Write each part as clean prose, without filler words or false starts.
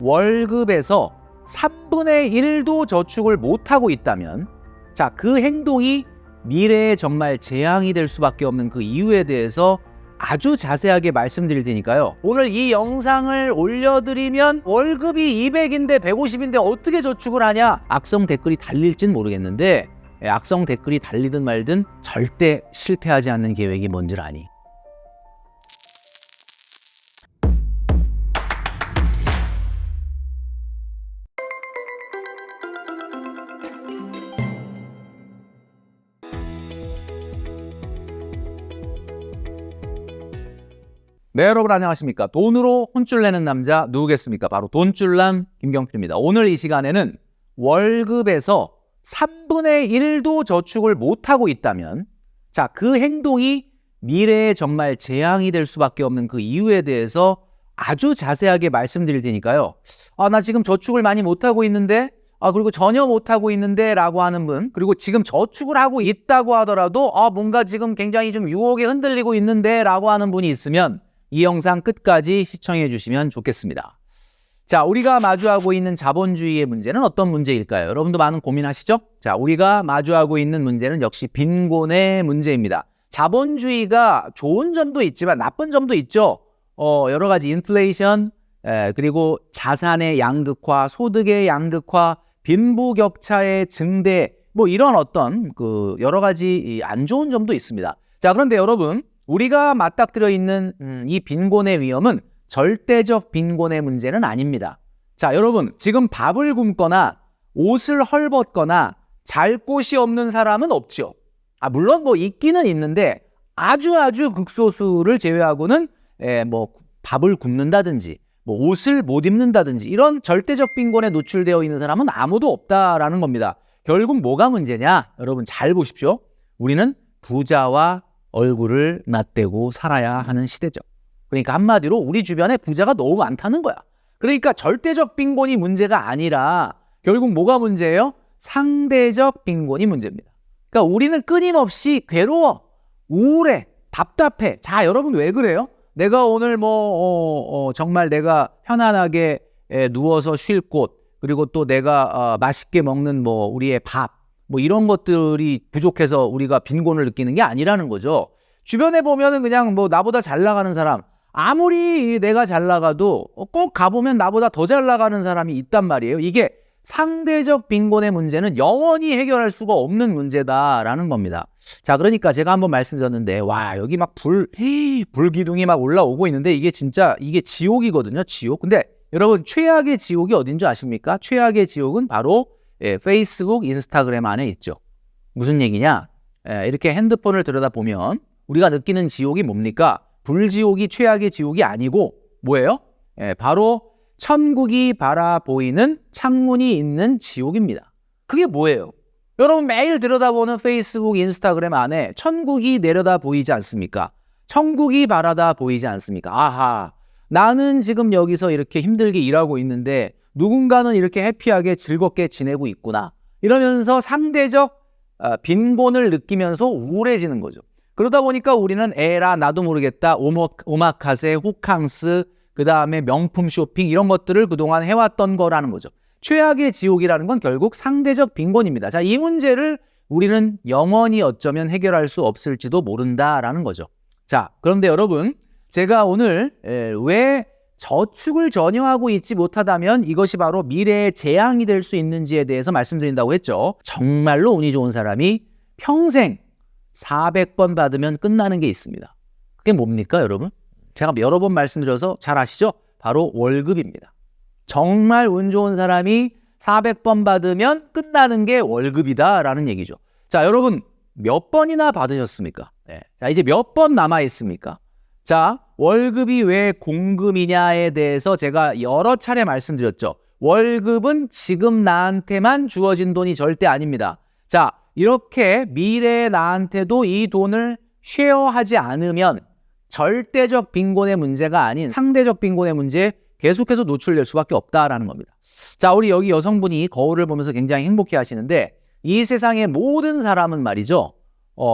월급에서 3분의 1도 저축을 못하고 있다면 자, 그 행동이 미래에 정말 재앙이 될 수밖에 없는 그 이유에 대해서 아주 자세하게 말씀드릴 테니까요. 오늘 이 영상을 올려드리면 월급이 200인데 150인데 어떻게 저축을 하냐? 악성 댓글이 달릴진 모르겠는데 악성 댓글이 달리든 말든 절대 실패하지 않는 계획이 뭔 줄 아니? 네, 여러분 안녕하십니까? 돈으로 혼쭐 내는 남자 누구겠습니까? 바로 돈줄남 김경필입니다. 오늘 이 시간에는 월급에서 3분의 1도 저축을 못하고 있다면 자, 그 행동이 미래에 정말 재앙이 될 수밖에 없는 그 이유에 대해서 아주 자세하게 말씀드릴 테니까요. 나 지금 저축을 많이 못하고 있는데 그리고 전혀 못하고 있는데 라고 하는 분, 그리고 지금 저축을 하고 있다고 하더라도 뭔가 지금 굉장히 좀 유혹에 흔들리고 있는데 라고 하는 분이 있으면 이 영상 끝까지 시청해 주시면 좋겠습니다. 자, 우리가 마주하고 있는 자본주의의 문제는 어떤 문제일까요? 여러분도 많은 고민하시죠? 자, 우리가 마주하고 있는 문제는 역시 빈곤의 문제입니다. 자본주의가 좋은 점도 있지만 나쁜 점도 있죠. 여러 가지 인플레이션, 그리고 자산의 양극화, 소득의 양극화, 빈부격차의 증대, 뭐 이런 어떤 그 여러 가지 안 좋은 점도 있습니다. 자, 그런데 여러분, 우리가 맞닥뜨려 있는 이 빈곤의 위험은 절대적 빈곤의 문제는 아닙니다. 자, 여러분, 지금 밥을 굶거나 옷을 헐벗거나 잘 곳이 없는 사람은 없죠. 물론 뭐 있기는 있는데 아주 극소수를 제외하고는 뭐 밥을 굶는다든지 뭐 옷을 못 입는다든지 이런 절대적 빈곤에 노출되어 있는 사람은 아무도 없다라는 겁니다. 결국 뭐가 문제냐? 여러분 잘 보십시오. 우리는 부자와 얼굴을 맞대고 살아야 하는 시대죠. 그러니까 한마디로 우리 주변에 부자가 너무 많다는 거야. 그러니까 절대적 빈곤이 문제가 아니라 결국 뭐가 문제예요? 상대적 빈곤이 문제입니다. 그러니까 우리는 끊임없이 괴로워, 우울해, 답답해. 자, 여러분 왜 그래요? 내가 오늘 정말 내가 편안하게 누워서 쉴 곳, 그리고 또 내가 맛있게 먹는 우리의 밥, 이런 것들이 부족해서 우리가 빈곤을 느끼는 게 아니라는 거죠. 주변에 보면은 그냥 나보다 잘 나가는 사람, 아무리 내가 잘 나가도 꼭 가보면 나보다 더 잘 나가는 사람이 있단 말이에요. 이게 상대적 빈곤의 문제는 영원히 해결할 수가 없는 문제다라는 겁니다. 자, 그러니까 제가 한번 말씀드렸는데, 여기 막 불기둥이 막 올라오고 있는데 이게 진짜 이게 지옥이거든요, 지옥. 근데 여러분 최악의 지옥이 어딘 줄 아십니까? 최악의 지옥은 바로 페이스북, 인스타그램 안에 있죠. 무슨 얘기냐? 이렇게 핸드폰을 들여다보면 우리가 느끼는 지옥이 뭡니까? 불지옥이 최악의 지옥이 아니고 뭐예요? 바로 천국이 바라보이는 창문이 있는 지옥입니다. 그게 뭐예요? 여러분 매일 들여다보는 페이스북, 인스타그램 안에 천국이 내려다 보이지 않습니까? 천국이 바라다 보이지 않습니까? 아하, 나는 지금 여기서 이렇게 힘들게 일하고 있는데 누군가는 이렇게 해피하게 즐겁게 지내고 있구나. 이러면서 상대적 빈곤을 느끼면서 우울해지는 거죠. 그러다 보니까 우리는 에라 나도 모르겠다, 오마카세, 호캉스, 그 다음에 명품 쇼핑 이런 것들을 그동안 해왔던 거라는 거죠. 최악의 지옥이라는 건 결국 상대적 빈곤입니다. 자, 이 문제를 우리는 영원히 어쩌면 해결할 수 없을지도 모른다라는 거죠. 자, 그런데 여러분, 제가 오늘 왜 저축을 전혀 하고 있지 못하다면 이것이 바로 미래의 재앙이 될 수 있는지에 대해서 말씀드린다고 했죠. 정말로 운이 좋은 사람이 평생 400번 받으면 끝나는 게 있습니다. 그게 뭡니까, 여러분? 제가 여러 번 말씀드려서 잘 아시죠? 바로 월급입니다. 정말 운 좋은 사람이 400번 받으면 끝나는 게 월급이다라는 얘기죠. 자, 여러분 몇 번이나 받으셨습니까? 자, 이제 몇 번 남아 있습니까? 자, 월급이 왜 공금이냐에 대해서 제가 여러 차례 말씀드렸죠. 월급은 지금 나한테만 주어진 돈이 절대 아닙니다. 자, 이렇게 미래의 나한테도 이 돈을 쉐어하지 않으면 절대적 빈곤의 문제가 아닌 상대적 빈곤의 문제에 계속해서 노출될 수밖에 없다라는 겁니다. 자, 우리 여기 여성분이 거울을 보면서 굉장히 행복해 하시는데 이 세상의 모든 사람은 말이죠.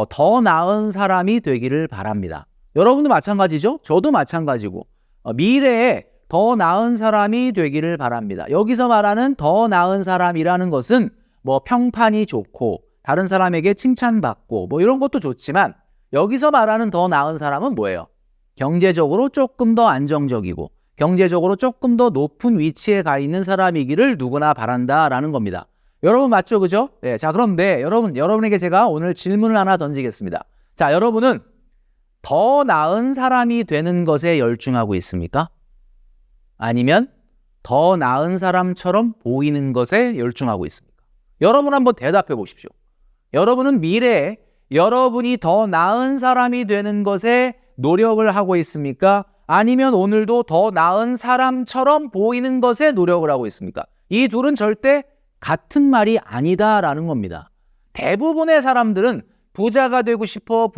더 나은 사람이 되기를 바랍니다. 여러분도 마찬가지죠? 저도 마찬가지고 미래에 더 더 나은 사람이 되기를 바랍니다. 여기서 말하는 더 나은 사람이라는 것은 뭐 평판이 좋고 다른 사람에게 칭찬받고 뭐 이런 것도 좋지만 여기서 말하는 더 나은 사람은 뭐예요? 경제적으로 조금 더 안정적이고 경제적으로 조금 더 높은 위치에 가 있는 사람이기를 누구나 바란다라는 겁니다. 여러분 맞죠? 그죠? 네, 자, 그런데 여러분에게 제가 오늘 질문을 하나 던지겠습니다. 자, 여러분은 더 나은 사람이 되는 것에 열중하고 있습니까? 아니면 더 나은 사람처럼 보이는 것에 열중하고 있습니까? 여러분 한번 대답해 보십시오. 여러분은 미래에 여러분이 더 나은 사람이 되는 것에 노력을 하고 있습니까? 아니면 오늘도 더 나은 사람처럼 보이는 것에 노력을 하고 있습니까? 이 둘은 절대 같은 말이 아니다라는 겁니다. 대부분의 사람들은 부자가 되고 싶어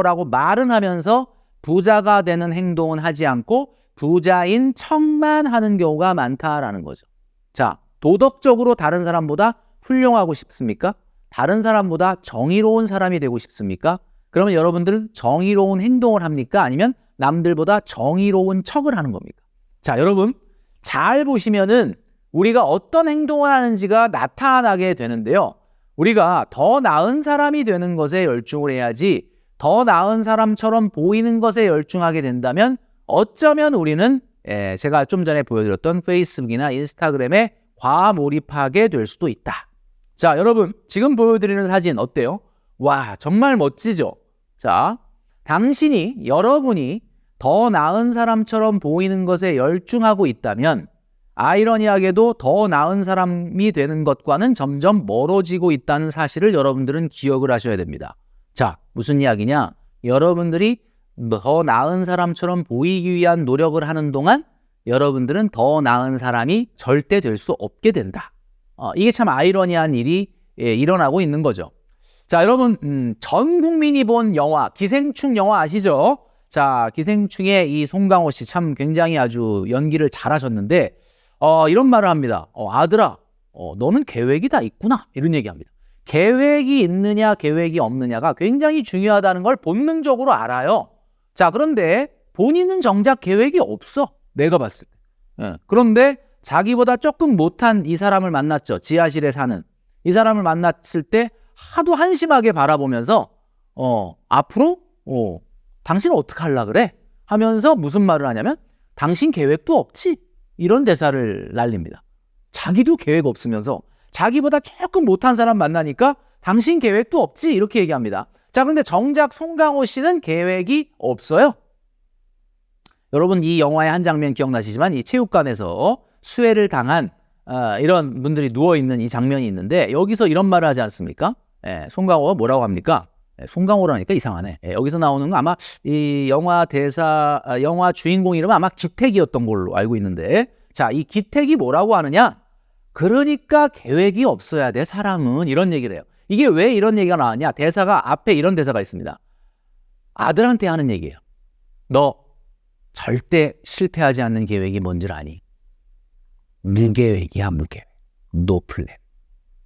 라고 말은 하면서 부자가 되는 행동은 하지 않고 부자인 척만 하는 경우가 많다라는 거죠. 자, 도덕적으로 다른 사람보다 훌륭하고 싶습니까? 다른 사람보다 정의로운 사람이 되고 싶습니까? 그러면 여러분들은 정의로운 행동을 합니까? 아니면 남들보다 정의로운 척을 하는 겁니까? 자, 여러분 잘 보시면은 우리가 어떤 행동을 하는지가 나타나게 되는데요. 우리가 더 나은 사람이 되는 것에 열중을 해야지 더 나은 사람처럼 보이는 것에 열중하게 된다면 어쩌면 우리는 제가 좀 전에 보여드렸던 페이스북이나 인스타그램에 과몰입하게 될 수도 있다. 자, 여러분 지금 보여드리는 사진 어때요? 와, 정말 멋지죠? 자, 여러분이 더 나은 사람처럼 보이는 것에 열중하고 있다면 아이러니하게도 더 나은 사람이 되는 것과는 점점 멀어지고 있다는 사실을 여러분들은 기억을 하셔야 됩니다. 자, 무슨 이야기냐? 여러분들이 더 나은 사람처럼 보이기 위한 노력을 하는 동안 여러분들은 더 나은 사람이 절대 될 수 없게 된다. 이게 참 아이러니한 일이 일어나고 있는 거죠. 자, 여러분 전 국민이 본 영화 기생충 영화 아시죠? 자, 기생충의 이 송강호 씨 참 굉장히 아주 연기를 잘하셨는데 이런 말을 합니다. 아들아, 너는 계획이 다 있구나. 이런 얘기합니다. 계획이 있느냐 계획이 없느냐가 굉장히 중요하다는 걸 본능적으로 알아요. 자, 그런데 본인은 정작 계획이 없어. 내가 봤을 때. 그런데 자기보다 조금 못한 이 사람을 만났죠. 지하실에 사는. 이 사람을 만났을 때 하도 한심하게 바라보면서 앞으로 당신은 어떻게 하려고 그래? 하면서 무슨 말을 하냐면 당신 계획도 없지? 이런 대사를 날립니다. 자기도 계획 없으면서 자기보다 조금 못한 사람 만나니까 당신 계획도 없지? 이렇게 얘기합니다. 자, 그런데 정작 송강호 씨는 계획이 없어요. 여러분 이 영화의 한 장면 기억나시지만 이 체육관에서 수해를 당한 이런 분들이 누워있는 이 장면이 있는데 여기서 이런 말을 하지 않습니까? 송강호가 뭐라고 합니까? 송강호라니까 이상하네. 여기서 나오는 거 아마 이 영화 영화 주인공 이름은 아마 기택이었던 걸로 알고 있는데 자, 이 기택이 뭐라고 하느냐? 그러니까 계획이 없어야 돼 사람은 이런 얘기를 해요. 이게 왜 이런 얘기가 나왔냐? 대사가 앞에 이런 대사가 있습니다. 아들한테 하는 얘기예요. 너 절대 실패하지 않는 계획이 뭔 줄 아니? 무계획이야, 무계획. 노 플랜.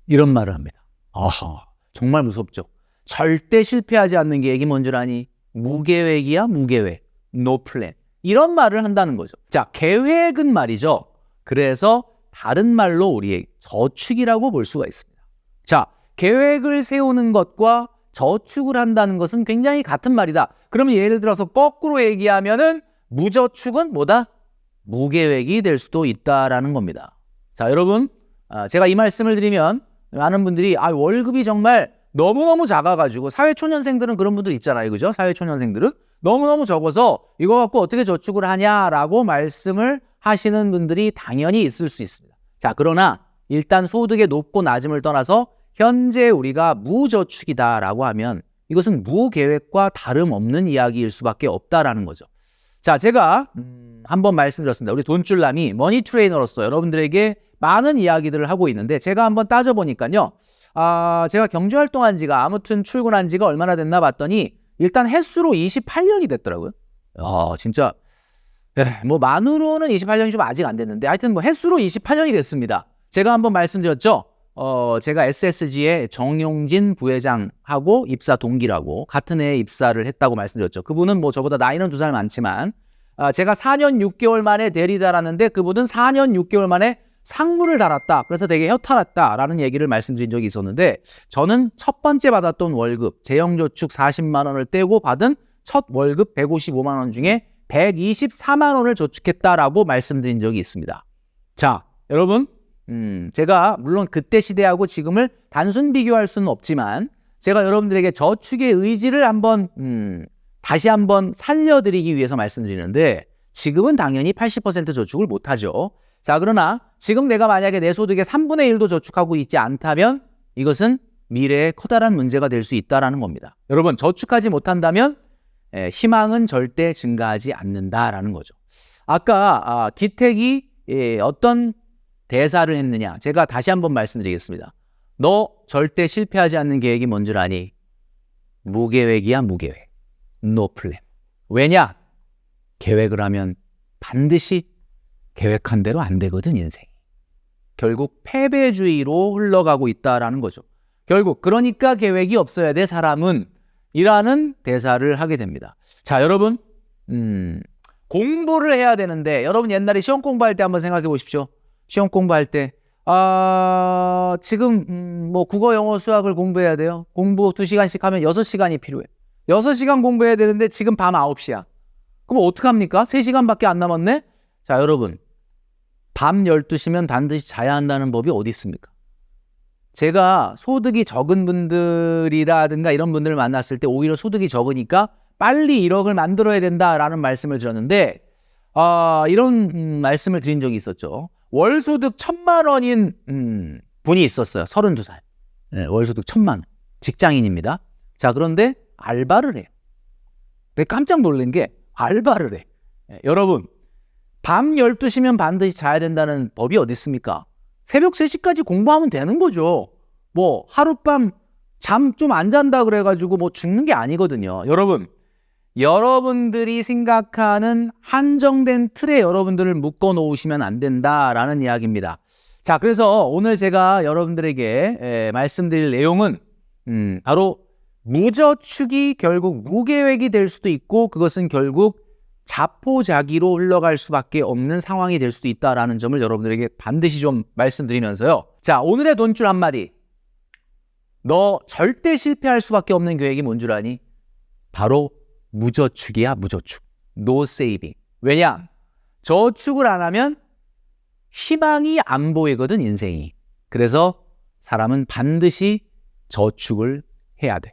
이런 말을 합니다. 아하, 정말 무섭죠? 절대 실패하지 않는 계획이 뭔 줄 아니? 무계획이야, 무계획. 노 플랜. 이런 말을 한다는 거죠. 자, 계획은 말이죠. 그래서 다른 말로 우리의 저축이라고 볼 수가 있습니다. 자, 계획을 세우는 것과 저축을 한다는 것은 굉장히 같은 말이다. 그러면 예를 들어서 거꾸로 얘기하면은 무저축은 뭐다? 무계획이 될 수도 있다라는 겁니다. 자, 여러분, 제가 이 말씀을 드리면 많은 분들이 월급이 정말 너무너무 작아가지고 사회초년생들은 그런 분들 있잖아요. 그죠? 사회초년생들은 너무너무 적어서 이거 갖고 어떻게 저축을 하냐라고 말씀을 하시는 분들이 당연히 있을 수 있습니다. 자, 그러나 일단 소득의 높고 낮음을 떠나서 현재 우리가 무저축이다라고 하면 이것은 무계획과 다름없는 이야기일 수밖에 없다라는 거죠. 자, 제가 한번 말씀드렸습니다. 우리 돈줄남이 머니 트레이너로서 여러분들에게 많은 이야기들을 하고 있는데 제가 한번 따져보니까요. 제가 경제활동한 지가 아무튼 출근한 지가 얼마나 됐나 봤더니 일단 횟수로 28년이 됐더라고요. 진짜 뭐 만으로는 28년이 좀 아직 안 됐는데 하여튼 뭐 횟수로 28년이 됐습니다. 제가 한번 말씀드렸죠. 제가 SSG의 정용진 부회장하고 입사 동기라고 같은 해에 입사를 했다고 말씀드렸죠. 그분은 뭐 저보다 나이는 2살 많지만 제가 4년 6개월 만에 대리 달았는데 그분은 4년 6개월 만에 상무를 달았다. 그래서 되게 허탈했다라는 얘기를 말씀드린 적이 있었는데 저는 첫 번째 받았던 월급 재형저축 40만 원을 떼고 받은 첫 월급 155만 원 중에 124만 원을 저축했다라고 말씀드린 적이 있습니다. 자, 여러분 제가 물론 그때 시대하고 지금을 단순 비교할 수는 없지만 제가 여러분들에게 저축의 의지를 한번 다시 한번 살려드리기 위해서 말씀드리는데 지금은 당연히 80% 저축을 못하죠. 자, 그러나 지금 내가 만약에 내 소득의 3분의 1도 저축하고 있지 않다면 이것은 미래에 커다란 문제가 될 수 있다는 겁니다. 여러분, 저축하지 못한다면 희망은 절대 증가하지 않는다라는 거죠. 아까 기택이 어떤 대사를 했느냐, 제가 다시 한번 말씀드리겠습니다. 너 절대 실패하지 않는 계획이 뭔 줄 아니? 무계획이야, 무계획. No plan. 왜냐? 계획을 하면 반드시 계획한 대로 안 되거든, 인생이. 결국 패배주의로 흘러가고 있다라는 거죠. 결국 그러니까 계획이 없어야 돼, 사람은. 이라는 대사를 하게 됩니다. 자, 여러분 공부를 해야 되는데 여러분 옛날에 시험 공부할 때 한번 생각해 보십시오. 시험 공부할 때 지금 뭐 국어, 영어, 수학을 공부해야 돼요. 공부 2시간씩 하면 6시간이 필요해. 6시간 공부해야 되는데 지금 밤 9시야. 그럼 어떡합니까? 3시간밖에 안 남았네? 자, 여러분 밤 12시면 반드시 자야 한다는 법이 어디 있습니까? 제가 소득이 적은 분들이라든가 이런 분들을 만났을 때 오히려 소득이 적으니까 빨리 1억을 만들어야 된다라는 말씀을 드렸는데 이런 말씀을 드린 적이 있었죠. 월소득 1,000만 원인 분이 있었어요. 32살. 네, 월소득 1,000만 원. 직장인입니다. 자, 그런데 알바를 해요. 내가 깜짝 놀란 게 알바를 해. 네, 여러분, 밤 12시면 반드시 자야 된다는 법이 어디 있습니까? 새벽 3시까지 공부하면 되는 거죠. 뭐 하룻밤 잠 좀 안 잔다 그래가지고 뭐 죽는 게 아니거든요. 여러분, 여러분들이 생각하는 한정된 틀에 여러분들을 묶어 놓으시면 안 된다라는 이야기입니다. 자, 그래서 오늘 제가 여러분들에게 말씀드릴 내용은 바로 무저축이 결국 무계획이 될 수도 있고 그것은 결국 자포자기로 흘러갈 수밖에 없는 상황이 될 수도 있다는 점을 여러분들에게 반드시 좀 말씀드리면서요. 자, 오늘의 돈줄 한마디. 너 절대 실패할 수밖에 없는 계획이 뭔 줄 아니? 바로 무저축이야, 무저축. No saving. 왜냐? 저축을 안 하면 희망이 안 보이거든, 인생이. 그래서 사람은 반드시 저축을 해야 돼.